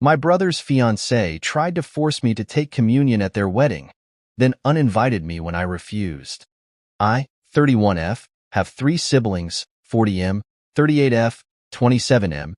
My brother's fiancée tried to force me to take communion at their wedding, then uninvited me when I refused. I, 31F, have 3 siblings, 40M, 38F, 27M,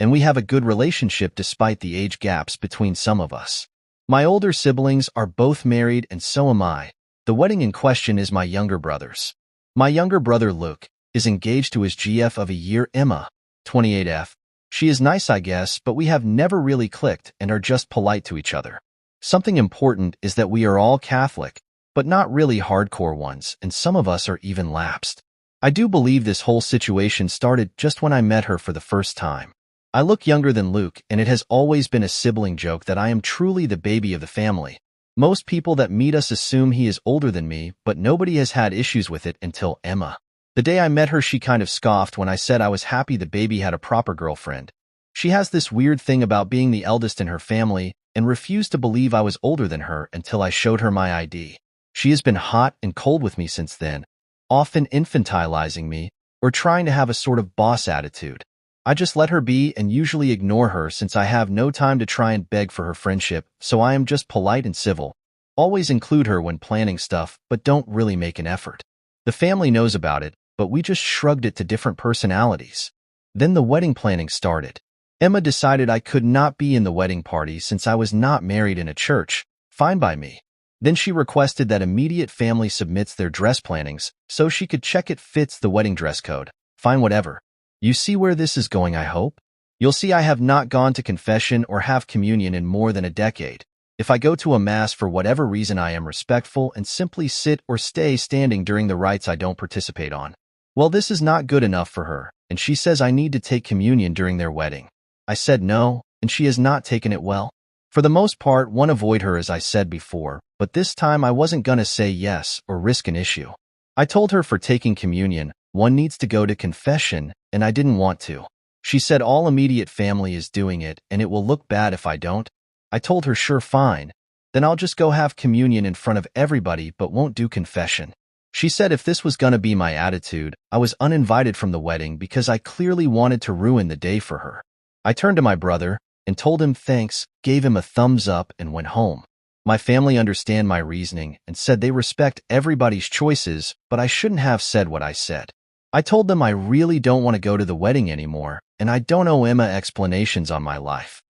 and we have a good relationship despite the age gaps between some of us. My older siblings are both married and so am I. The wedding in question is my younger brother's. My younger brother, Luke, is engaged to his GF of a year, Emma, 28F. She is nice, I guess, but we have never really clicked and are just polite to each other. Something important is that we are all Catholic, but not really hardcore ones, and some of us are even lapsed. I do believe this whole situation started just when I met her for the first time. I look younger than Luke, and it has always been a sibling joke that I am truly the baby of the family. Most people that meet us assume he is older than me, but nobody has had issues with it until Emma. The day I met her, she kind of scoffed when I said I was happy the baby had a proper girlfriend. She has this weird thing about being the eldest in her family and refused to believe I was older than her until I showed her my ID. She has been hot and cold with me since then, often infantilizing me or trying to have a sort of boss attitude. I just let her be and usually ignore her since I have no time to try and beg for her friendship, so I am just polite and civil. Always include her when planning stuff, but don't really make an effort. The family knows about it, but we just shrugged it to different personalities. Then the wedding planning started. Emma decided I could not be in the wedding party since I was not married in a church. Fine by me. Then she requested that immediate family submits their dress plannings so she could check it fits the wedding dress code. Fine, whatever. You see where this is going, I hope? You'll see I have not gone to confession or have communion in more than a decade. If I go to a mass for whatever reason, I am respectful and simply sit or stay standing during the rites I don't participate on. Well, this is not good enough for her, and she says I need to take communion during their wedding. I said no, and she has not taken it well. For the most part, one avoid her as I said before, but this time I wasn't gonna say yes or risk an issue. I told her for taking communion, one needs to go to confession, and I didn't want to. She said all immediate family is doing it, and it will look bad if I don't. I told her sure, fine. Then I'll just go have communion in front of everybody but won't do confession. She said if this was gonna be my attitude, I was uninvited from the wedding because I clearly wanted to ruin the day for her. I turned to my brother and told him thanks, gave him a thumbs up, and went home. My family understand my reasoning and said they respect everybody's choices, but I shouldn't have said what I said. I told them I really don't want to go to the wedding anymore, and I don't owe Emma explanations on my life.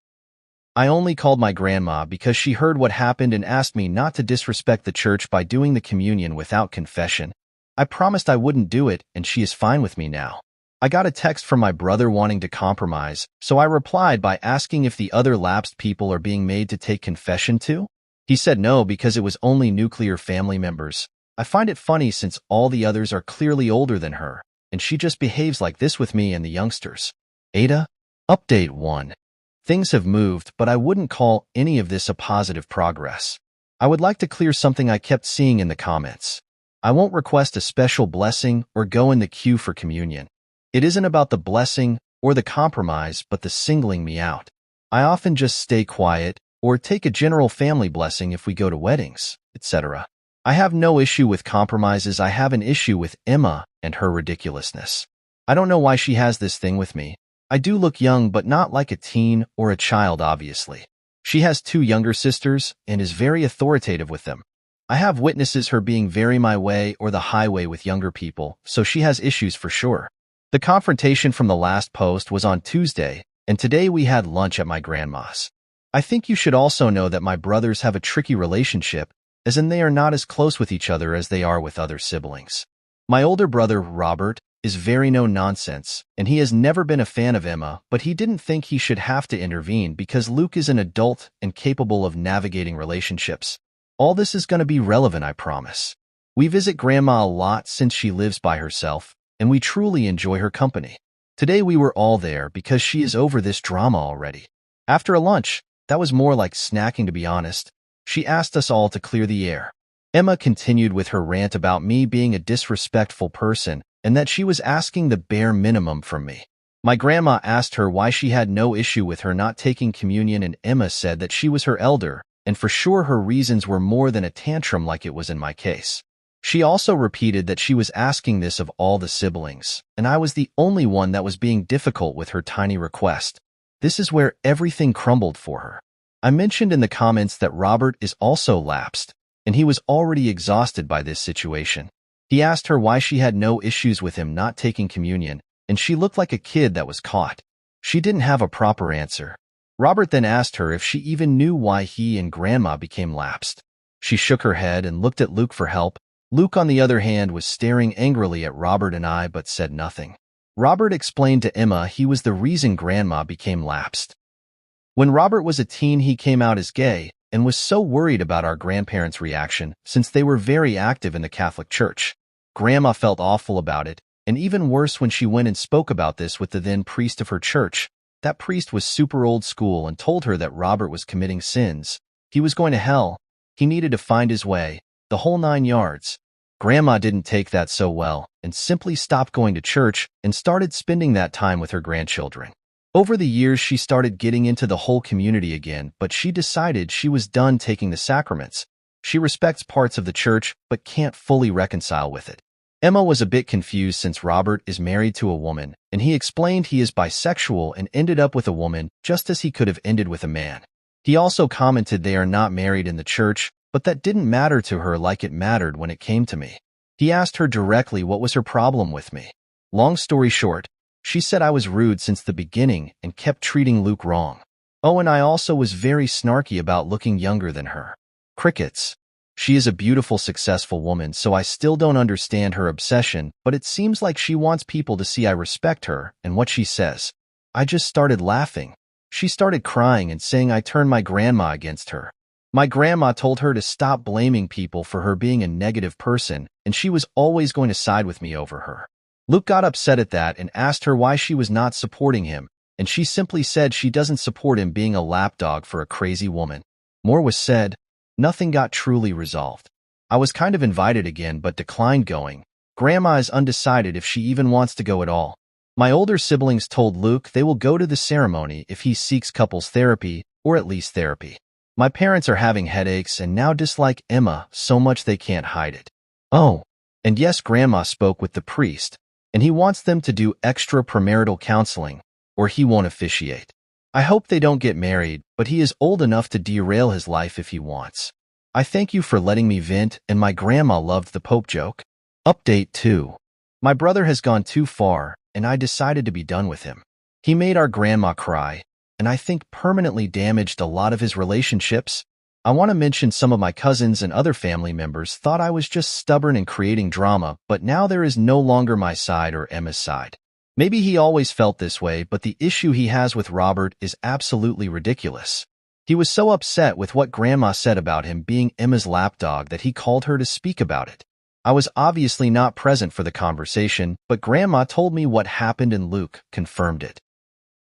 I only called my grandma because she heard what happened and asked me not to disrespect the church by doing the communion without confession. I promised I wouldn't do it, and she is fine with me now. I got a text from my brother wanting to compromise, so I replied by asking if the other lapsed people are being made to take confession too. He said no because it was only nuclear family members. I find it funny since all the others are clearly older than her, and she just behaves like this with me and the youngsters. Ada? Update 1. Things have moved, but I wouldn't call any of this a positive progress. I would like to clear something I kept seeing in the comments. I won't request a special blessing or go in the queue for communion. It isn't about the blessing or the compromise, but the singling me out. I often just stay quiet or take a general family blessing if we go to weddings, etc. I have no issue with compromises. I have an issue with Emma and her ridiculousness. I don't know why she has this thing with me. I do look young, but not like a teen or a child, obviously. She has 2 younger sisters and is very authoritative with them. I have witnesses her being very my way or the highway with younger people, so she has issues for sure. The confrontation from the last post was on Tuesday, and today we had lunch at my grandma's. I think you should also know that my brothers have a tricky relationship, as in they are not as close with each other as they are with other siblings. My older brother, Robert, is very no-nonsense, and he has never been a fan of Emma, but he didn't think he should have to intervene because Luke is an adult and capable of navigating relationships. All this is going to be relevant, I promise. We visit Grandma a lot since she lives by herself, and we truly enjoy her company. Today we were all there because she is over this drama already. After a lunch, that was more like snacking to be honest, she asked us all to clear the air. Emma continued with her rant about me being a disrespectful person and that she was asking the bare minimum from me. My grandma asked her why she had no issue with her not taking communion, and Emma said that she was her elder, and for sure her reasons were more than a tantrum like it was in my case. She also repeated that she was asking this of all the siblings, and I was the only one that was being difficult with her tiny request. This is where everything crumbled for her. I mentioned in the comments that Robert is also lapsed, and he was already exhausted by this situation. He asked her why she had no issues with him not taking communion, and she looked like a kid that was caught. She didn't have a proper answer. Robert then asked her if she even knew why he and Grandma became lapsed. She shook her head and looked at Luke for help. Luke, on the other hand, was staring angrily at Robert and I but said nothing. Robert explained to Emma he was the reason Grandma became lapsed. When Robert was a teen, he came out as gay and was so worried about our grandparents' reaction since they were very active in the Catholic Church. Grandma felt awful about it, and even worse when she went and spoke about this with the then priest of her church. That priest was super old school and told her that Robert was committing sins. He was going to hell. He needed to find his way, the whole 9 yards. Grandma didn't take that so well and simply stopped going to church and started spending that time with her grandchildren. Over the years, she started getting into the whole community again, but she decided she was done taking the sacraments. She respects parts of the church but can't fully reconcile with it. Emma was a bit confused since Robert is married to a woman, and he explained he is bisexual and ended up with a woman just as he could have ended with a man. He also commented they are not married in the church, but that didn't matter to her like it mattered when it came to me. He asked her directly what was her problem with me. Long story short, she said I was rude since the beginning and kept treating Luke wrong. Oh, and I also was very snarky about looking younger than her. Crickets. She is a beautiful, successful woman, so I still don't understand her obsession, but it seems like she wants people to see I respect her and what she says. I just started laughing. She started crying and saying I turned my grandma against her. My grandma told her to stop blaming people for her being a negative person, and she was always going to side with me over her. Luke got upset at that and asked her why she was not supporting him, and she simply said she doesn't support him being a lapdog for a crazy woman. More was said. Nothing got truly resolved. I was kind of invited again but declined going. Grandma is undecided if she even wants to go at all. My older siblings told Luke they will go to the ceremony if he seeks couples therapy, or at least therapy. My parents are having headaches and now dislike Emma so much they can't hide it. Oh, and yes, Grandma spoke with the priest, and he wants them to do extra premarital counseling, or he won't officiate. I hope they don't get married, but he is old enough to derail his life if he wants. I thank you for letting me vent, and my grandma loved the Pope joke. Update 2. My brother has gone too far, and I decided to be done with him. He made our grandma cry, and I think permanently damaged a lot of his relationships. I want to mention some of my cousins and other family members thought I was just stubborn and creating drama, but now there is no longer my side or Emma's side. Maybe he always felt this way, but the issue he has with Robert is absolutely ridiculous. He was so upset with what Grandma said about him being Emma's lapdog that he called her to speak about it. I was obviously not present for the conversation, but Grandma told me what happened and Luke confirmed it.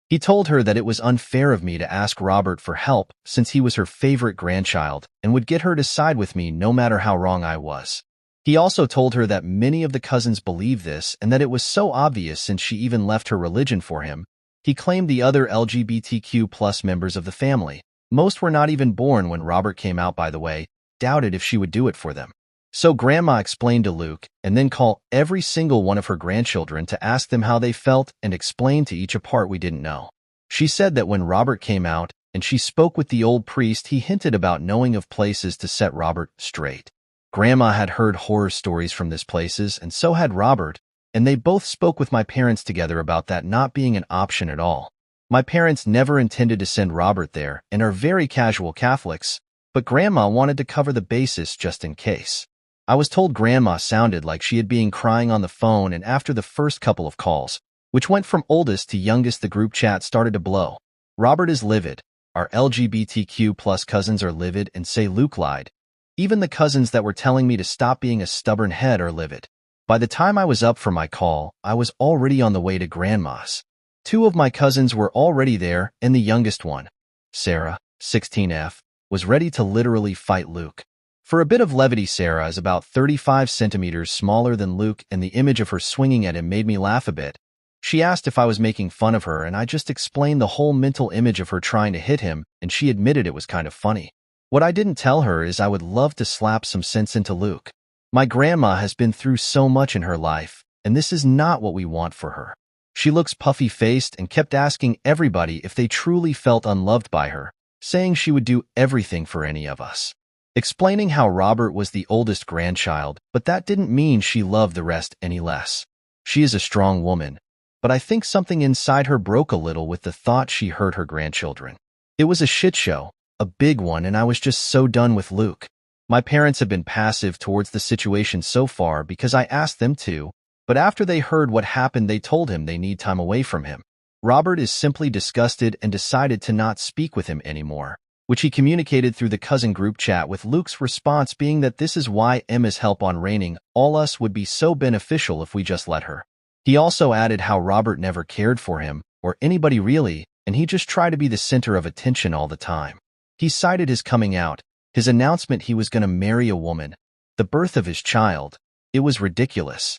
He told her that it was unfair of me to ask Robert for help since he was her favorite grandchild and would get her to side with me no matter how wrong I was. He also told her that many of the cousins believe this and that it was so obvious since she even left her religion for him. He claimed the other LGBTQ+ members of the family, most were not even born when Robert came out by the way, doubted if she would do it for them. So Grandma explained to Luke and then called every single one of her grandchildren to ask them how they felt and explain to each a part we didn't know. She said that when Robert came out and she spoke with the old priest, he hinted about knowing of places to set Robert straight. Grandma had heard horror stories from these places, and so had Robert, and they both spoke with my parents together about that not being an option at all. My parents never intended to send Robert there and are very casual Catholics, but Grandma wanted to cover the basis just in case. I was told Grandma sounded like she had been crying on the phone, and after the first couple of calls, which went from oldest to youngest, the group chat started to blow. Robert is livid. Our LGBTQ+ cousins are livid and say Luke lied. Even the cousins that were telling me to stop being a stubborn head are livid. By the time I was up for my call, I was already on the way to Grandma's. 2 of my cousins were already there, and the youngest one, Sarah, 16F, was ready to literally fight Luke. For a bit of levity, Sarah is about 35 centimeters smaller than Luke, and the image of her swinging at him made me laugh a bit. She asked if I was making fun of her, and I just explained the whole mental image of her trying to hit him, and she admitted it was kind of funny. What I didn't tell her is I would love to slap some sense into Luke. My grandma has been through so much in her life, and this is not what we want for her. She looks puffy-faced and kept asking everybody if they truly felt unloved by her, saying she would do everything for any of us. Explaining how Robert was the oldest grandchild, but that didn't mean she loved the rest any less. She is a strong woman, but I think something inside her broke a little with the thought she hurt her grandchildren. It was a shit show, a big one, and I was just so done with Luke. My parents have been passive towards the situation so far because I asked them to, but after they heard what happened, they told him they need time away from him. Robert is simply disgusted and decided to not speak with him anymore, which he communicated through the cousin group chat, with Luke's response being that this is why Emma's help on reigning all us would be so beneficial if we just let her. He also added how Robert never cared for him, or anybody really, and he just tried to be the center of attention all the time. He cited his coming out, his announcement he was going to marry a woman, the birth of his child. It was ridiculous.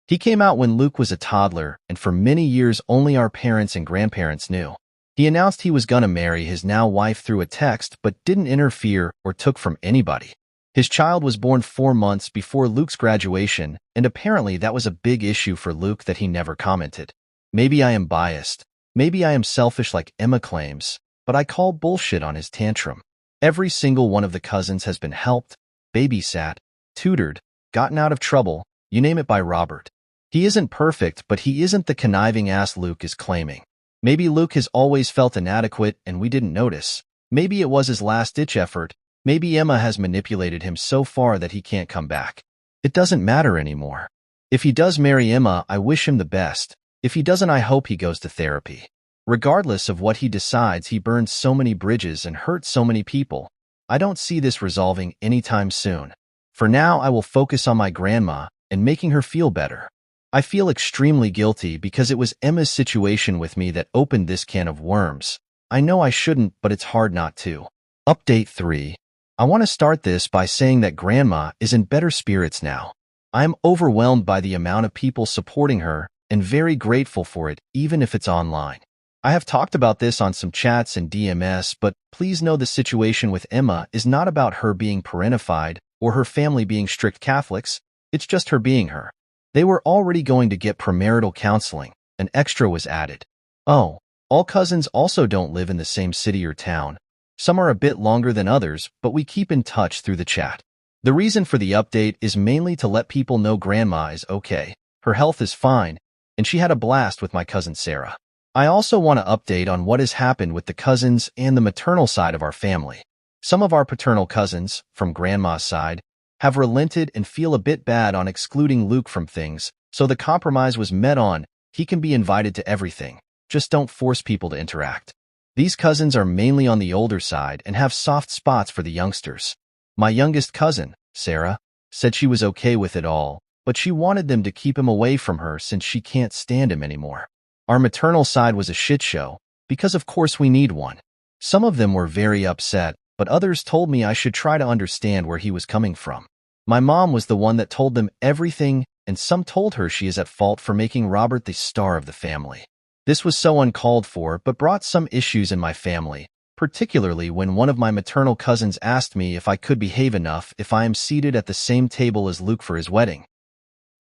He came out when Luke was a toddler, and for many years only our parents and grandparents knew. He announced he was gonna marry his now wife through a text, but didn't interfere or took from anybody. His child was born 4 months before Luke's graduation, and apparently that was a big issue for Luke that he never commented. Maybe I am biased. Maybe I am selfish like Emma claims, but I call bullshit on his tantrum. Every single one of the cousins has been helped, babysat, tutored, gotten out of trouble, you name it, by Robert. He isn't perfect, but he isn't the conniving ass Luke is claiming. Maybe Luke has always felt inadequate and we didn't notice. Maybe it was his last-ditch effort. Maybe Emma has manipulated him so far that he can't come back. It doesn't matter anymore. If he does marry Emma, I wish him the best. If he doesn't, I hope he goes to therapy. Regardless of what he decides, he burned so many bridges and hurt so many people. I don't see this resolving anytime soon. For now, I will focus on my grandma and making her feel better. I feel extremely guilty because it was Emma's situation with me that opened this can of worms. I know I shouldn't, but it's hard not to. Update 3. I want to start this by saying that Grandma is in better spirits now. I am overwhelmed by the amount of people supporting her and very grateful for it, even if it's online. I have talked about this on some chats and DMS, but please know the situation with Emma is not about her being parentified or her family being strict Catholics. It's just her being her. They were already going to get premarital counseling. An extra was added. Oh, all cousins also don't live in the same city or town. Some are a bit longer than others, but we keep in touch through the chat. The reason for the update is mainly to let people know Grandma is okay, her health is fine, and she had a blast with my cousin Sarah. I also want to update on what has happened with the cousins and the maternal side of our family. Some of our paternal cousins, from Grandma's side, have relented and feel a bit bad on excluding Luke from things, so the compromise was met on, he can be invited to everything, just don't force people to interact. These cousins are mainly on the older side and have soft spots for the youngsters. My youngest cousin, Sarah, said she was okay with it all, but she wanted them to keep him away from her since she can't stand him anymore. Our maternal side was a shit show, because of course we need one. Some of them were very upset, but others told me I should try to understand where he was coming from. My mom was the one that told them everything, and some told her she is at fault for making Robert the star of the family. This was so uncalled for, but brought some issues in my family, particularly when one of my maternal cousins asked me if I could behave enough if I am seated at the same table as Luke for his wedding.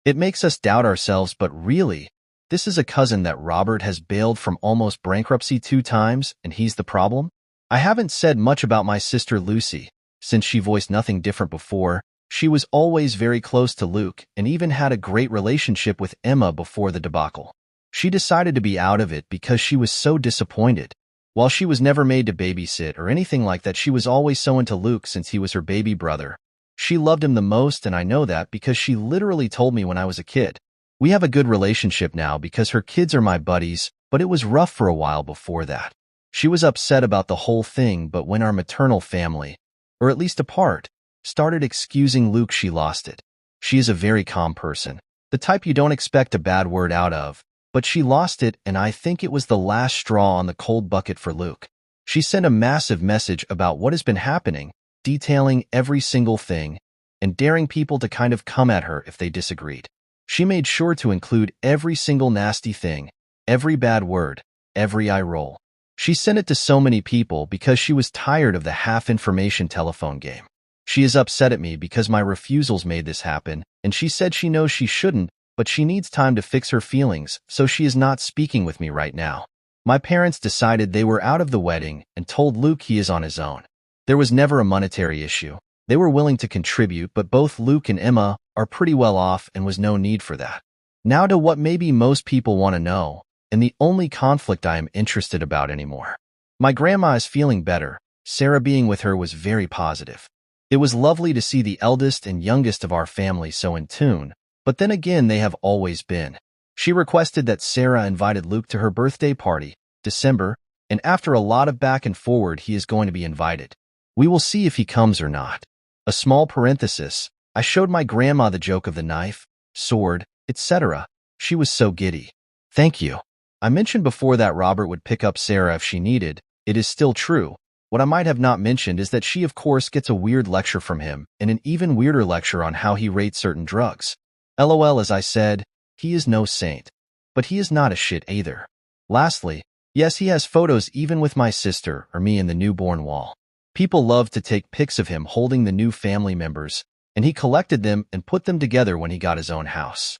It makes us doubt ourselves, but really, this is a cousin that Robert has bailed from almost bankruptcy 2 times, and he's the problem? I haven't said much about my sister Lucy, since she voiced nothing different before. She was always very close to Luke and even had a great relationship with Emma before the debacle. She decided to be out of it because she was so disappointed. While she was never made to babysit or anything like that, she was always so into Luke since he was her baby brother. She loved him the most, and I know that because she literally told me when I was a kid. We have a good relationship now because her kids are my buddies, but it was rough for a while before that. She was upset about the whole thing, but when our maternal family, or at least a part, started excusing Luke, she lost it. She is a very calm person, the type you don't expect a bad word out of, but she lost it, and I think it was the last straw on the cold bucket for Luke. She sent a massive message about what has been happening, detailing every single thing, and daring people to kind of come at her if they disagreed. She made sure to include every single nasty thing, every bad word, every eye roll. She sent it to so many people because she was tired of the half-information telephone game. She is upset at me because my refusals made this happen, and she said she knows she shouldn't, but she needs time to fix her feelings, so she is not speaking with me right now. My parents decided they were out of the wedding and told Luke he is on his own. There was never a monetary issue. They were willing to contribute, but both Luke and Emma are pretty well off and was no need for that. Now to what maybe most people want to know, and the only conflict I am interested about anymore. My grandma is feeling better. Sarah being with her was very positive. It was lovely to see the eldest and youngest of our family so in tune, but then again they have always been. She requested that Sarah invited Luke to her birthday party, December, and after a lot of back and forward he is going to be invited. We will see if he comes or not. A small parenthesis, I showed my grandma the joke of the knife, sword, etc. She was so giddy. Thank you. I mentioned before that Robert would pick up Sarah if she needed. It is still true. What I might have not mentioned is that she of course gets a weird lecture from him and an even weirder lecture on how he rates certain drugs. LOL, as I said, he is no saint. But he is not a shit either. Lastly, yes, he has photos even with my sister or me in the newborn wall. People love to take pics of him holding the new family members, and he collected them and put them together when he got his own house.